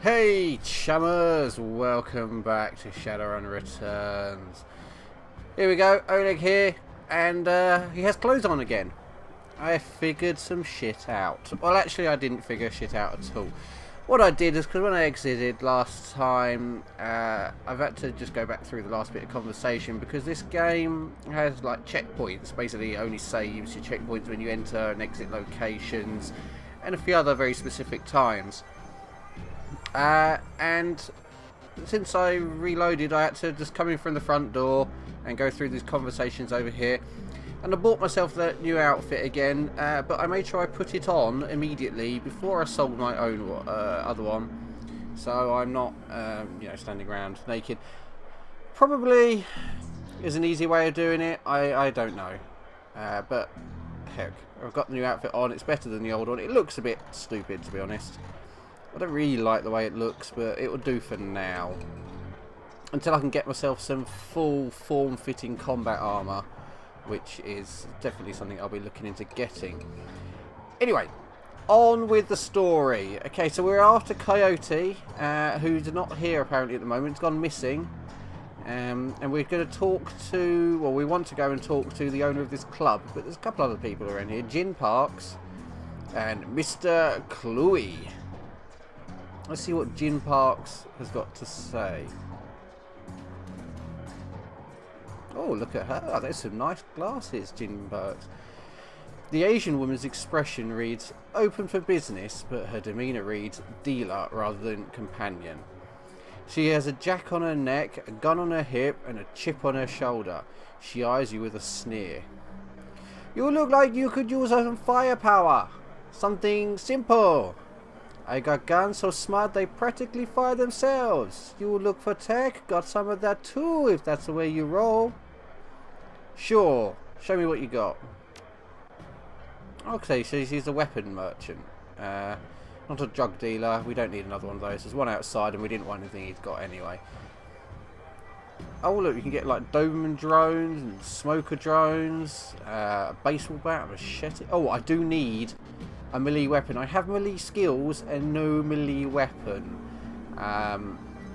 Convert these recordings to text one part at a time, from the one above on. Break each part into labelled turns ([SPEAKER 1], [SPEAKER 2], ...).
[SPEAKER 1] Hey chummers, welcome back to Shadowrun Returns. Here we go, Oleg here, and he has clothes on again. I figured some shit out. Well, actually I didn't figure shit out at all. What I did is, because when I exited last time, I've had to just go back through the last bit of conversation, because this game has like checkpoints. Basically it only saves your checkpoints when you enter and exit locations, and a few other very specific times. And since I reloaded, I had to just come in from the front door and go through these conversations over here. And I bought myself that new outfit again, but I made sure I put it on immediately before I sold my own other one. So I'm not, standing around naked. Probably is an easy way of doing it. I don't know, but heck, I've got the new outfit on. It's better than the old one. It looks a bit stupid, to be honest. I don't really like the way it looks, but it will do for now. Until I can get myself some full form-fitting combat armour, which is definitely something I'll be looking into getting. Anyway, on with the story. Okay, so we're after Coyote, who's not here apparently at the moment. He's gone missing. And we're going to talk to, well, we want to go and talk to the owner of this club, but there's a couple other people around here. Gin Parks and Mr. Cluey. Let's see what Gin Parks has got to say. Oh, look at her. Oh, there's some nice glasses, Gin Parks. The Asian woman's expression reads open for business, but her demeanour reads dealer rather than companion. She has a jack on her neck, a gun on her hip, and a chip on her shoulder. She eyes you with a sneer. You look like you could use some firepower. Something simple. I got guns so smart they practically fire themselves. You look for tech? Got some of that too, if that's the way you roll. Sure. Show me what you got. Okay, so she's a weapon merchant. Not a drug dealer. We don't need another one of those. There's one outside and we didn't want anything he's got anyway. Oh look, you can get like Doberman drones and smoker drones, a baseball bat, a machete. Oh, I do need a melee weapon. I have melee skills and no melee weapon.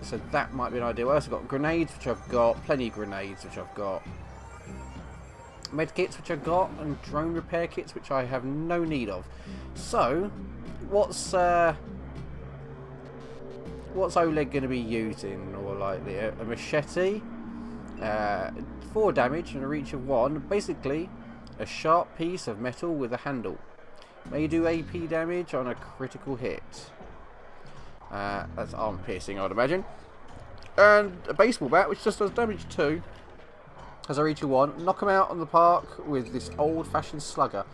[SPEAKER 1] So that might be an idea. I've also got grenades, which I've got. Plenty of grenades, which I've got. Med kits, which I've got. And drone repair kits, which I have no need of. So, what's Oleg going to be using? More likely a machete. 4 damage and a reach of 1. Basically, a sharp piece of metal with a handle. May do AP damage on a critical hit. That's arm piercing, I'd imagine. And a baseball bat, which just does damage 2. Has a reach of 1. Knock him out on the park with this old-fashioned slugger.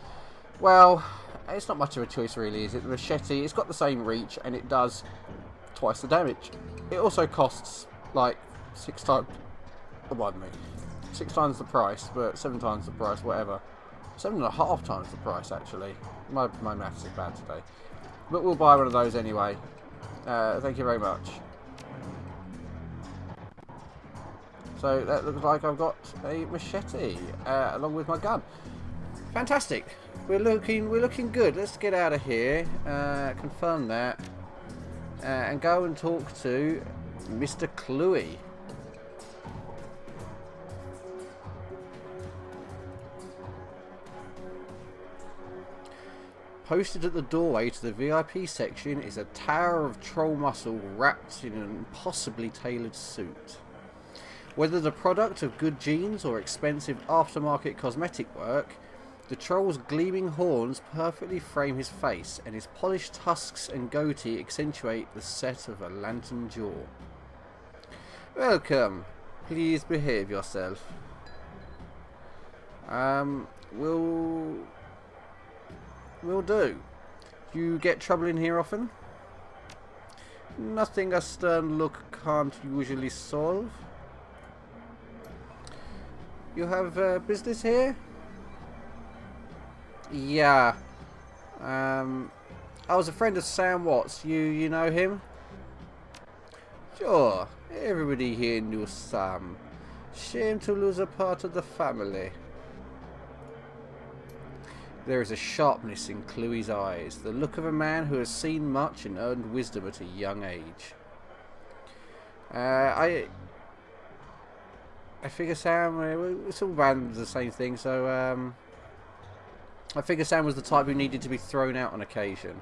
[SPEAKER 1] Well, it's not much of a choice really, is it? The machete, it's got the same reach and it does twice the damage. It also costs like 6 times... pardon me. 6 times the price, but 7 times the price, whatever. 7.5 times the price, actually. My maths is bad today. But we'll buy one of those anyway. Thank you very much. So that looks like I've got a machete along with my gun. Fantastic. We're looking good. Let's get out of here. Confirm that. And go and talk to Mr. Cluey. Posted at the doorway to the VIP section is a tower of troll muscle wrapped in an impossibly tailored suit. Whether the product of good genes or expensive aftermarket cosmetic work, the troll's gleaming horns perfectly frame his face, and his polished tusks and goatee accentuate the set of a lantern jaw. Welcome. Please behave yourself. Will do. You get trouble in here often? Nothing a stern look can't usually solve. You have business here? Yeah. I was a friend of Sam Watts. You know him? Sure. Everybody here knew Sam. Shame to lose a part of the family. There is a sharpness in Chloe's eyes, the look of a man who has seen much and earned wisdom at a young age. I figure Sam, it's all around the same thing, so I figure Sam was the type who needed to be thrown out on occasion.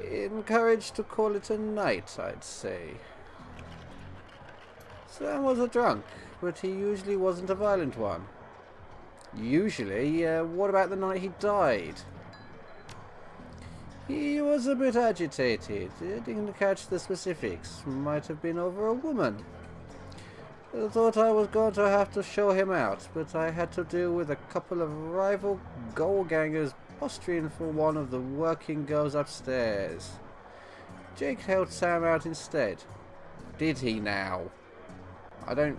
[SPEAKER 1] Encouraged to call it a night, I'd say. Sam was a drunk, but he usually wasn't a violent one. Usually? What about the night he died? He was a bit agitated. Didn't catch the specifics. Might have been over a woman. I thought I was going to have to show him out, but I had to deal with a couple of rival goal-gangers posturing for one of the working girls upstairs. Jake held Sam out instead. Did he now? I don't...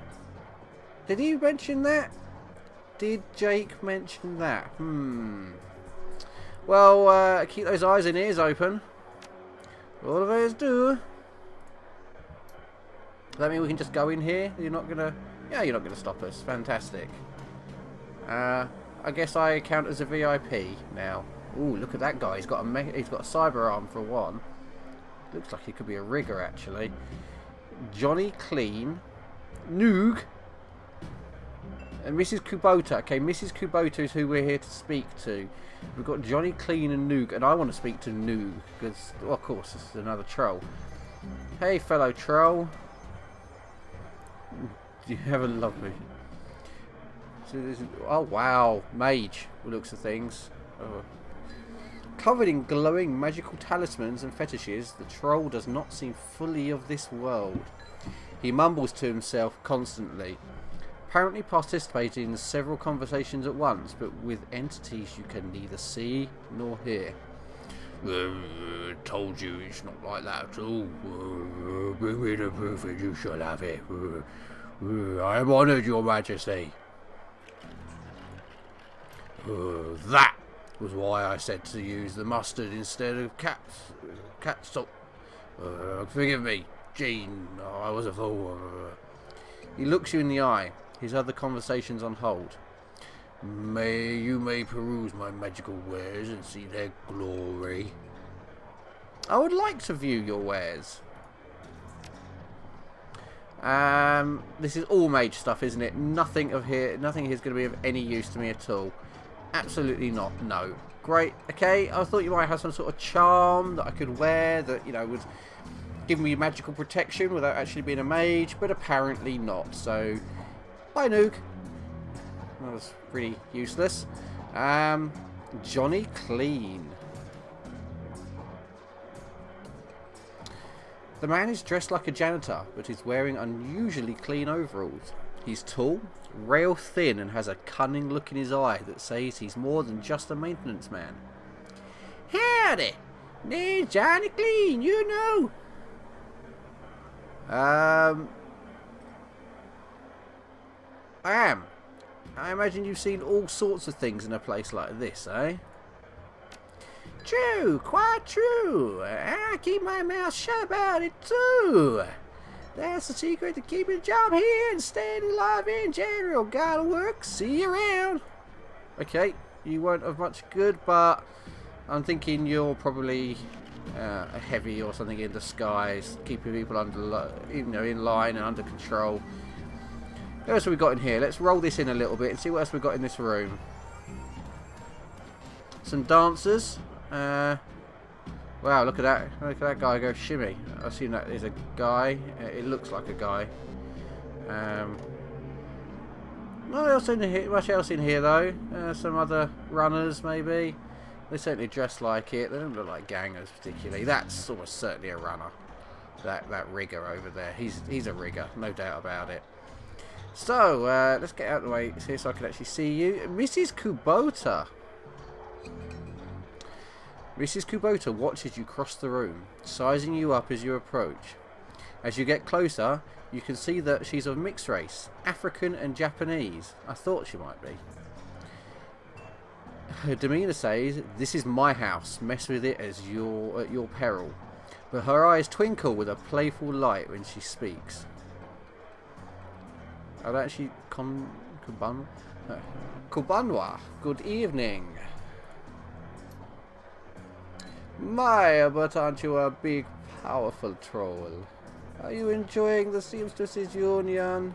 [SPEAKER 1] Did he mention that? Did Jake mention that? Well, keep those eyes and ears open. All of those do. Does that mean we can just go in here? You're not gonna... Yeah, you're not gonna stop us. Fantastic. I guess I count as a VIP now. Ooh, look at that guy. He's got a cyber arm for one. Looks like he could be a rigger, actually. Johnny Clean. Noog. And Mrs. Kubota. Okay, Mrs. Kubota is who we're here to speak to. We've got Johnny Clean and Noog, and I want to speak to Noog because, well, of course, this is another troll. Hey, fellow troll. You have a lovely... Oh, wow. Mage, looks of things. Oh. Covered in glowing magical talismans and fetishes, the troll does not seem fully of this world. He mumbles to himself constantly, apparently participating in several conversations at once, but with entities you can neither see nor hear. Told you it's not like that at all. Bring me the proof and you shall have it. I am honoured, your majesty. That was why I said to use the mustard instead of cat salt. Forgive me, Jean. I was a fool. He looks you in the eye. His other conversations on hold. You may peruse my magical wares and see their glory. I would like to view your wares. This is all mage stuff, isn't it? Nothing here is going to be of any use to me at all. Absolutely not. No. Great. Okay. I thought you might have some sort of charm that I could wear that, you know, would give me magical protection without actually being a mage, but apparently not. So, bye, Noog. That was pretty useless. Johnny Clean. The man is dressed like a janitor, but is wearing unusually clean overalls. He's tall, rail thin, and has a cunning look in his eye that says he's more than just a maintenance man. Howdy! Name's Johnny Clean, you know. I am. I imagine you've seen all sorts of things in a place like this, eh? True, quite true. I keep my mouth shut about it too. That's the secret to keeping a job here and staying alive in general. Gotta work. See you around. Okay, you won't have much good, but I'm thinking you're probably a heavy or something in disguise, keeping people under, in line and under control. What else have we got in here? Let's roll this in a little bit and see what else we've got in this room. Some dancers. Wow, look at that. Look at that guy go shimmy. I assume that is a guy. It looks like a guy. Not else in here, much else in here though. Some other runners maybe. They certainly dress like it. They don't look like gangers particularly. That's almost certainly a runner. That rigger over there. He's a rigger, no doubt about it. So, let's get out of the way here so I can actually see you. Mrs. Kubota. Mrs. Kubota watches you cross the room, sizing you up as you approach. As you get closer, you can see that she's of mixed race, African and Japanese. I thought she might be. Her demeanour says, "This is my house, mess with it at your peril." But her eyes twinkle with a playful light when she speaks. I'd actually Kubanwa, good evening. My, but aren't you a big, powerful troll? Are you enjoying the Seamstresses Union?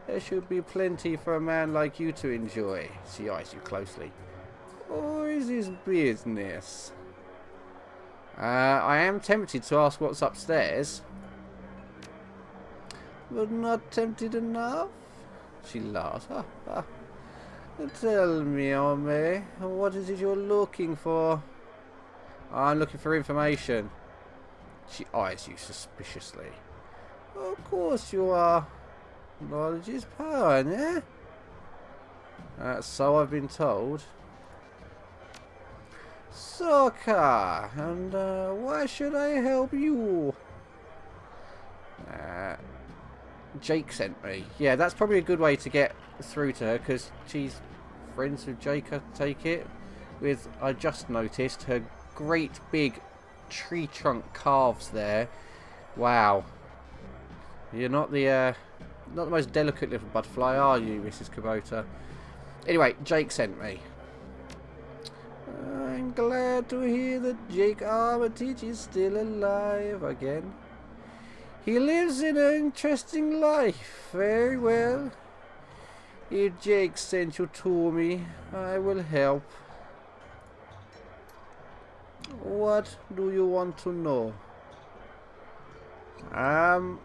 [SPEAKER 1] There should be plenty for a man like you to enjoy. She eyes you closely. Or is this business? I am tempted to ask what's upstairs. But not tempted enough? She laughs. Tell me, Ome, what is it you're looking for? I'm looking for information. She eyes you suspiciously. Of course you are. Knowledge is power, eh? So I've been told. Sokka, and why should I help you? Jake sent me. Yeah, that's probably a good way to get through to her, because she's friends with Jake, I take it. With, I just noticed, her great big tree trunk calves there. Wow. You're not the most delicate little butterfly, are you, Mrs. Kubota? Anyway, Jake sent me. I'm glad to hear that Jake Armitage is still alive again. He lives in an interesting life. Very well. If Jake sent you to me, I will help. What do you want to know? Well,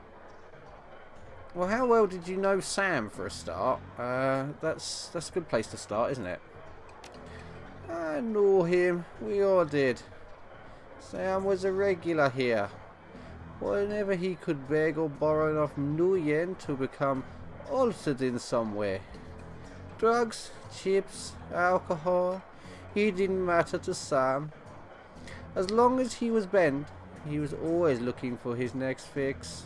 [SPEAKER 1] how well did you know Sam for a start? That's a good place to start, isn't it? I knew him. We all did. Sam was a regular here. Whenever he could beg or borrow enough nuyen to become altered in some way. Drugs, chips, alcohol, he didn't matter to Sam. As long as he was bent, he was always looking for his next fix.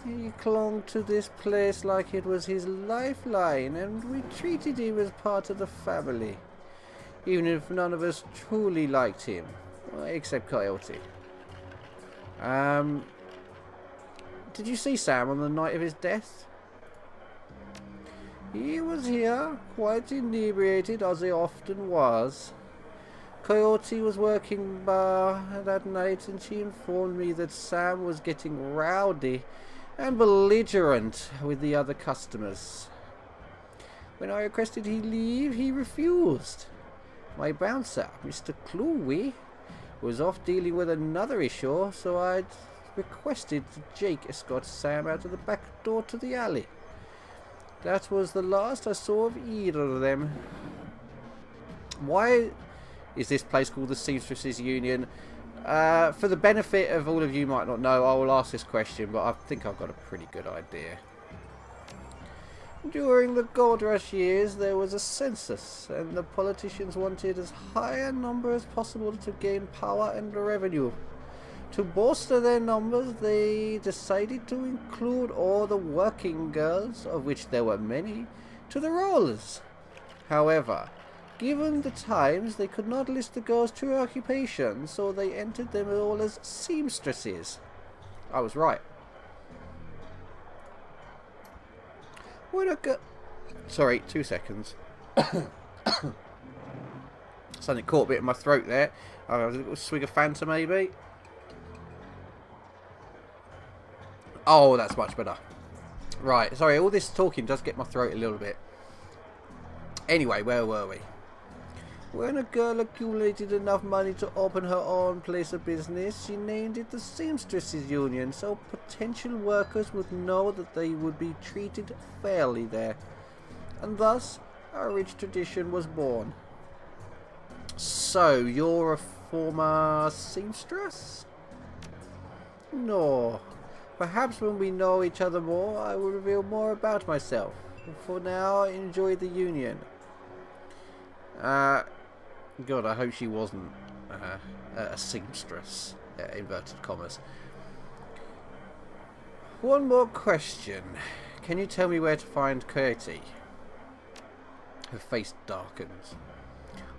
[SPEAKER 1] He clung to this place like it was his lifeline, and we treated him as part of the family, even if none of us truly liked him, except Coyote. Did you see Sam on the night of his death? He was here, quite inebriated, as he often was. Coyote was working bar that night, and she informed me that Sam was getting rowdy and belligerent with the other customers. When I requested he leave, he refused. My bouncer, Mr. Cluey, was off dealing with another issue, so I'd requested that Jake escort Sam out of the back door to the alley. That was the last I saw of either of them. Why is this place called the Seamstresses Union? For the benefit of all of you who might not know, I will ask this question, but I think I've got a pretty good idea. During the gold rush years, there was a census, and the politicians wanted as high a number as possible to gain power and revenue. To bolster their numbers, they decided to include all the working girls, of which there were many, to the rolls. However, given the times, they could not list the girls' true occupation, so they entered them all as seamstresses. I was right. When a girl... Sorry, 2 seconds. Something caught a bit in my throat there. A little swig of Fanta, maybe. Oh, that's much better. Right, sorry, all this talking does get my throat a little bit. Anyway, where were we? When a girl accumulated enough money to open her own place of business, she named it the Seamstresses Union, so potential workers would know that they would be treated fairly there. And thus, a rich tradition was born. So, you're a former seamstress? No. Perhaps when we know each other more, I will reveal more about myself. For now, enjoy the union. God, I hope she wasn't a seamstress, inverted commas. One more question. Can you tell me where to find Coyote? Her face darkens.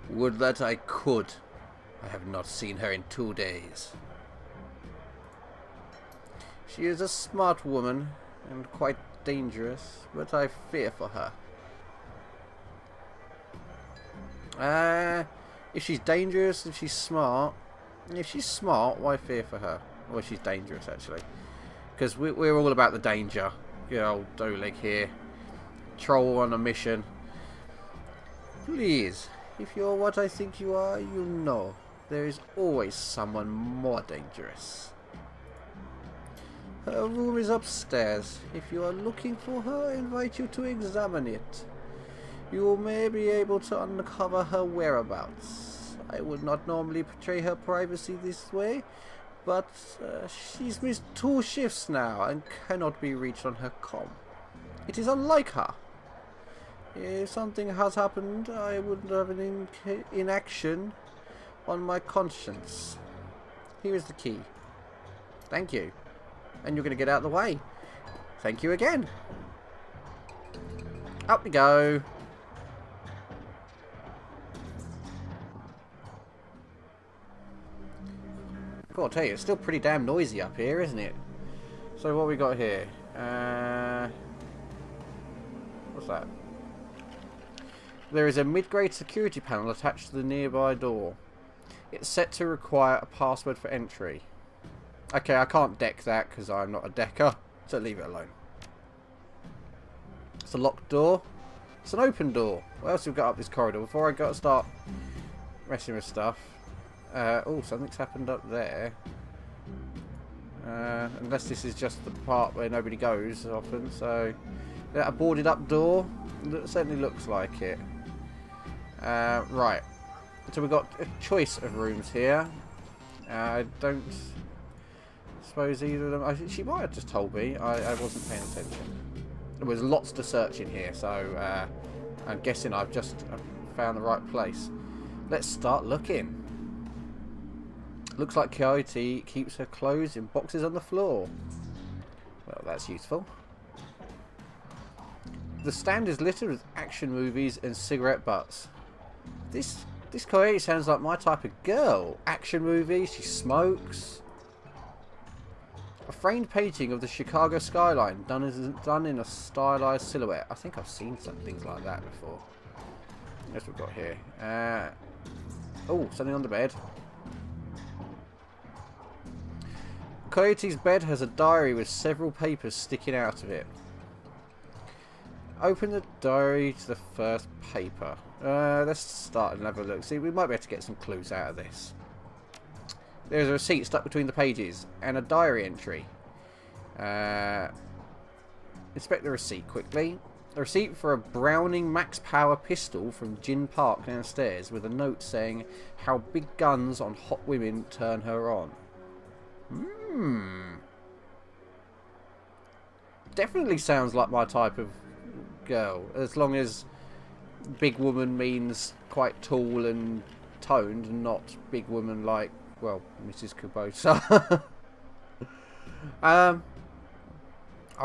[SPEAKER 1] Would that I could. I have not seen her in 2 days. She is a smart woman, and quite dangerous, but I fear for her. If she's dangerous, if she's smart, why fear for her? Well, she's dangerous, actually. Because we're all about the danger. Good old Oleg here. Troll on a mission. Please, if you're what I think you are, you know. There is always someone more dangerous. Her room is upstairs. If you are looking for her, I invite you to examine it. You may be able to uncover her whereabouts. I would not normally betray her privacy this way, but she's missed 2 shifts now and cannot be reached on her comm. It is unlike her. If something has happened, I would have an inaction on my conscience. Here is the key. Thank you. And you're going to get out of the way. Thank you again. Up we go. I'll tell you, it's still pretty damn noisy up here, isn't it? So what we got here? What's that? There is a mid-grade security panel attached to the nearby door. It's set to require a password for entry. Okay, I can't deck that because I'm not a decker, so leave it alone. It's a locked door. It's an open door. What else have we got up this corridor before I got to start messing with stuff? Oh, something's happened up there. Unless this is just the part where nobody goes often. So, a boarded up door. That certainly looks like it. Right. So we've got a choice of rooms here. I don't suppose either of them... she might have just told me. I wasn't paying attention. There was lots to search in here, so I'm guessing I've just found the right place. Let's start looking. Looks like Coyote keeps her clothes in boxes on the floor. Well, that's useful. The stand is littered with action movies and cigarette butts. This Coyote sounds like my type of girl. Action movies, she smokes. A framed painting of the Chicago skyline done in a stylized silhouette. I think I've seen some things like that before. What we've got here? Oh, something on the bed. Coyote's bed has a diary with several papers sticking out of it. Open the diary to the first paper. Let's start and have a look. See, we might be able to get some clues out of this. There's a receipt stuck between the pages and a diary entry. Inspect the receipt quickly. A receipt for a Browning Max Power pistol from Gin Park downstairs with a note saying how big guns on hot women turn her on. Definitely sounds like my type of girl, as long as big woman means quite tall and toned and not big woman like, well, Mrs. Kubota. I'll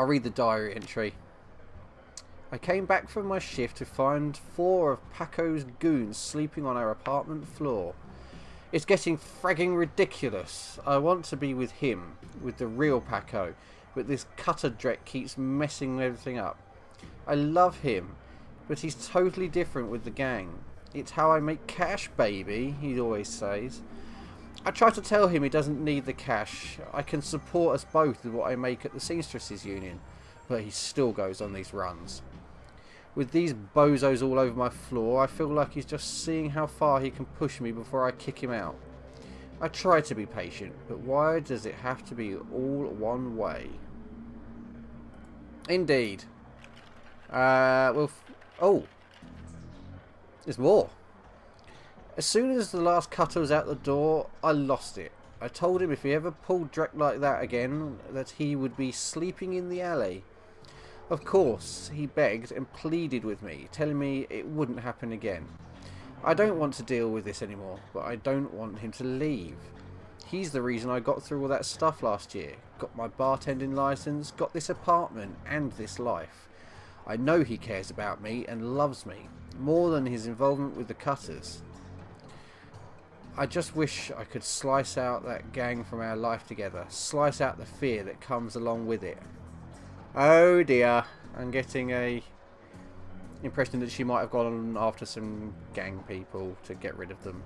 [SPEAKER 1] read the diary entry. I came back from my shift to find 4 of Paco's goons sleeping on our apartment floor. It's getting fragging ridiculous. I want to be with him, with the real Paco, but this cutter dreck keeps messing everything up. I love him, but he's totally different with the gang. It's how I make cash, baby, he always says. I try to tell him he doesn't need the cash. I can support us both with what I make at the Seamstresses Union, but he still goes on these runs. With these bozos all over my floor, I feel like he's just seeing how far he can push me before I kick him out. I try to be patient, but why does it have to be all one way? Indeed. Oh, there's more. As soon as the last cutter was out the door, I lost it. I told him if he ever pulled Drek like that again, that he would be sleeping in the alley. Of course, he begged and pleaded with me, telling me it wouldn't happen again. I don't want to deal with this anymore, but I don't want him to leave. He's the reason I got through all that stuff last year. Got my bartending license, got this apartment, and this life. I know he cares about me and loves me, more than his involvement with the cutters. I just wish I could slice out that gang from our life together, slice out the fear that comes along with it. Oh dear. I'm getting a impression that she might have gone after some gang people to get rid of them.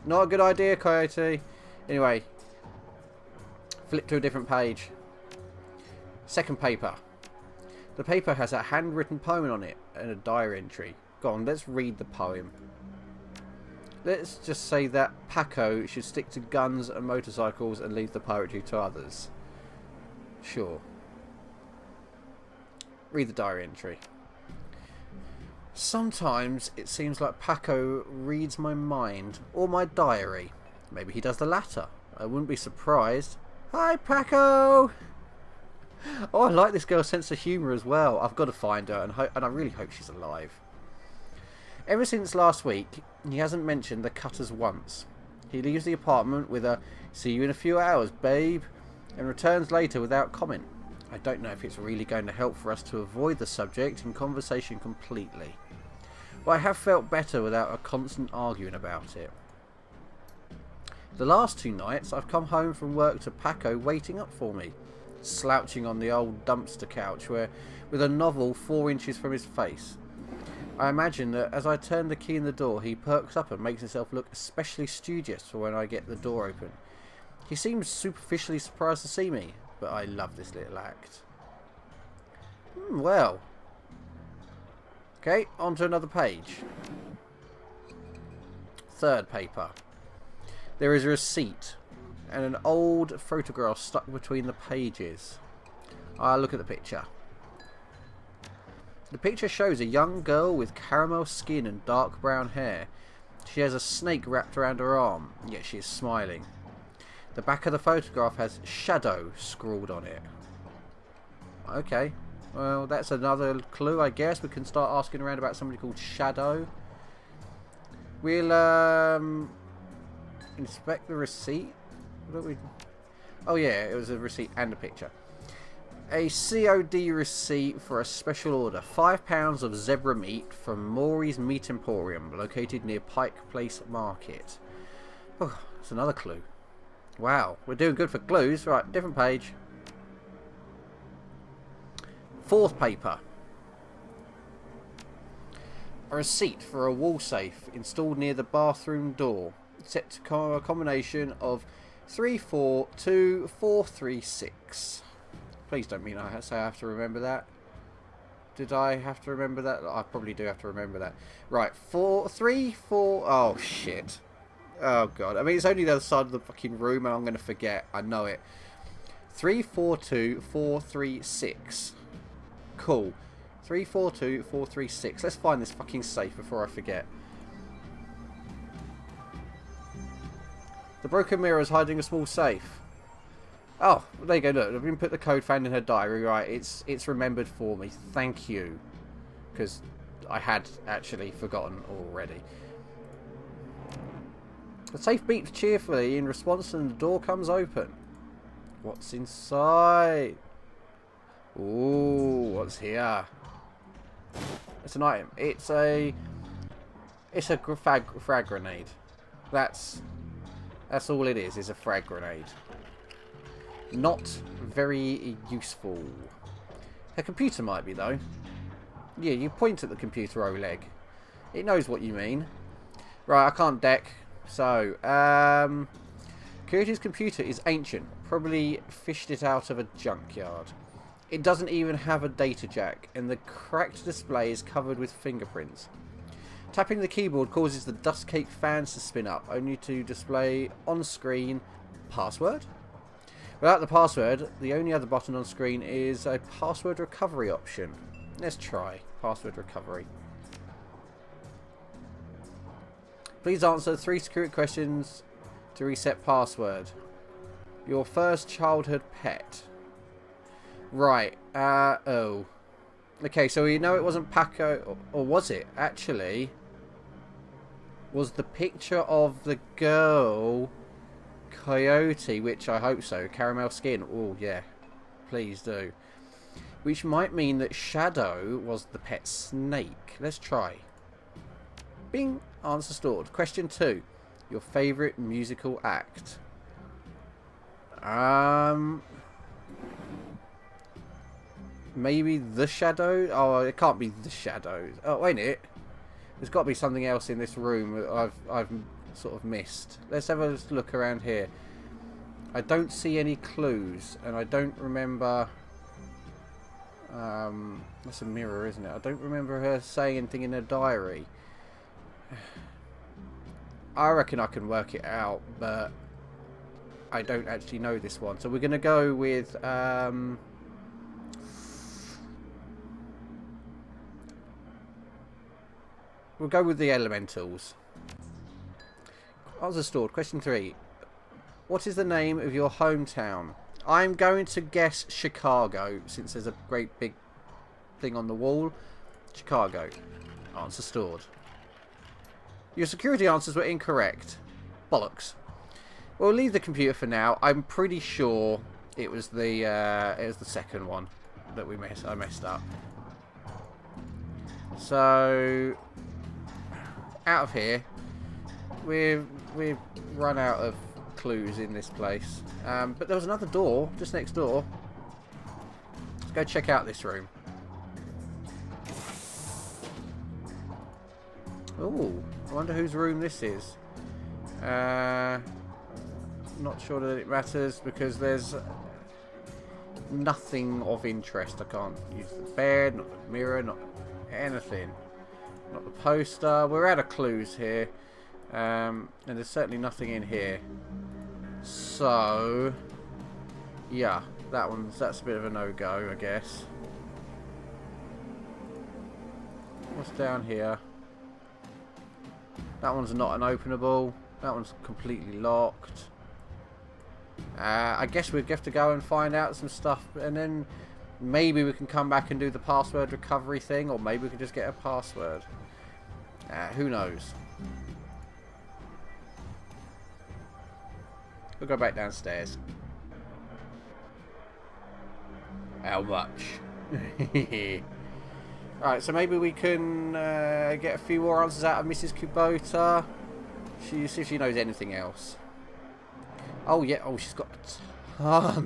[SPEAKER 1] Not a good idea, Coyote. Anyway, flip to a different page. Second paper. The paper has a handwritten poem on it and a diary entry. Go on, let's read the poem. Let's just say that Paco should stick to guns and motorcycles and leave the poetry to others. Sure. Read the diary entry. Sometimes it seems like Paco reads my mind or my diary. Maybe he does the latter. I wouldn't be surprised. Hi, Paco! Oh, I like this girl's sense of humour as well. I've got to find her, and I really hope she's alive. Ever since last week, he hasn't mentioned the cutters once. He leaves the apartment with a "see you in a few hours, babe," and returns later without comment. I don't know if it's really going to help for us to avoid the subject in conversation completely. But I have felt better without a constant arguing about it. The last 2 nights, I've come home from work to Paco waiting up for me, slouching on the old dumpster couch with a novel 4 inches from his face. I imagine that as I turn the key in the door, he perks up and makes himself look especially studious for when I get the door open. He seems superficially surprised to see me, but I love this little act. Well. Okay, on to another page. Third paper. There is a receipt and an old photograph stuck between the pages. I'll look at the picture. The picture shows a young girl with caramel skin and dark brown hair. She has a snake wrapped around her arm, yet she is smiling. The back of the photograph has "Shadow" scrawled on it. Okay, well that's another clue, I guess. We can start asking around about somebody called Shadow. We'll inspect the receipt. Oh yeah, it was a receipt and a picture. A COD receipt for a special order. £5 of zebra meat from Maury's Meat Emporium, located near Pike Place Market. Oh, that's another clue. Wow, we're doing good for clues. Right, different page. Fourth paper. A receipt for a wall safe installed near the bathroom door. Set to a combination of 342436. Please don't mean I say I have to remember that. Did I have to remember that? I probably do have to remember that. Right, 4, 3, 4. Oh shit. Oh god. I mean, it's only the other side of the fucking room, and I'm going to forget. I know it. 342436. Cool. 342436. Let's find this fucking safe before I forget. The broken mirror is hiding a small safe. Oh, there you go. Look, I've been put the code found in her diary. Right, it's remembered for me. Thank you, because I had actually forgotten already. The safe beeps cheerfully in response, and the door comes open. What's inside? Ooh, what's here? It's an item. It's a frag grenade. That's all it is a frag grenade. Not very useful. A computer might be, though. Yeah, you point at the computer, Oleg. It knows what you mean. Right, I can't deck. So, Coyote's computer is ancient. Probably fished it out of a junkyard. It doesn't even have a data jack, and the cracked display is covered with fingerprints. Tapping the keyboard causes the dust cake fans to spin up, only to display on screen password. Without the password, the only other button on screen is a password recovery option. Let's try password recovery. Please answer 3 security questions to reset password. Your first childhood pet. Right, oh. Okay, so we know it wasn't Paco, or was it, actually? Was the picture of the girl Coyote, which I hope so, caramel skin, oh yeah, please do. Which might mean that Shadow was the pet snake. Let's try. Bing, answer stored. Question 2, your favourite musical act. maybe the shadow. Oh, it can't be the shadows. Oh, ain't it? There's got to be something else in this room that I've sort of missed. Let's have a look around here. I don't see any clues, and I don't remember. That's a mirror, isn't it? I don't remember her saying anything in her diary. I reckon I can work it out, but I don't actually know this one. So we're going to go with we'll go with the elementals. Answer stored. Question 3. What is the name of your hometown? I'm going to guess Chicago, since there's a great big thing on the wall. Chicago. Answer stored. Your security answers were incorrect. Bollocks. We'll leave the computer for now. I'm pretty sure it was the second one that I messed up. So out of here. We've run out of clues in this place. But there was another door just next door. Let's go check out this room. Ooh, I wonder whose room this is. Not sure that it matters because there's nothing of interest. I can't use the bed, not the mirror, not anything. Not the poster. We're out of clues here. And there's certainly nothing in here. So yeah, that's a bit of a no-go, I guess. What's down here? That one's not an openable. That one's completely locked. I guess we'd have to go and find out some stuff, and then maybe we can come back and do the password recovery thing, or maybe we can just get a password. Who knows? We'll go back downstairs. How much? Alright, so maybe we can get a few more answers out of Mrs. Kubota. See if she knows anything else. Oh yeah, oh, she's got a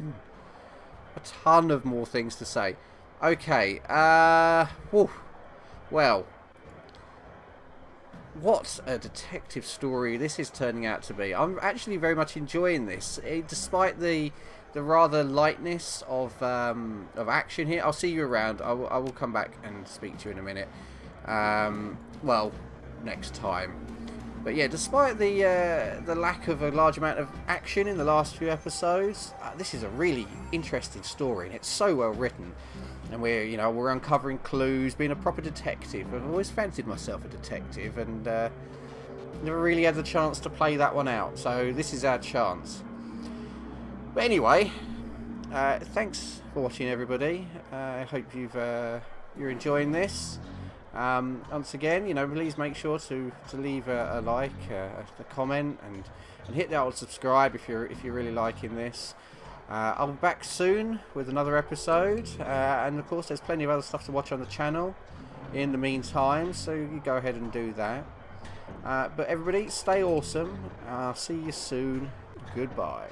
[SPEAKER 1] ton of more things to say. Okay, whew. Well, what a detective story this is turning out to be. I'm actually very much enjoying this, despite the rather lightness of action here. I'll see you around. I will come back and speak to you in a minute. Well, next time. But yeah, despite the lack of a large amount of action in the last few episodes, this is a really interesting story, and it's so well written. And we're uncovering clues, being a proper detective. I've always fancied myself a detective, and never really had the chance to play that one out. So this is our chance. But anyway, thanks for watching, everybody. I hope you're enjoying this. Once again, please make sure to leave a like, a comment, and hit that old subscribe if you're really liking this. I'll be back soon with another episode, and of course there's plenty of other stuff to watch on the channel in the meantime, so you go ahead and do that. But everybody, stay awesome. I'll see you soon. Goodbye.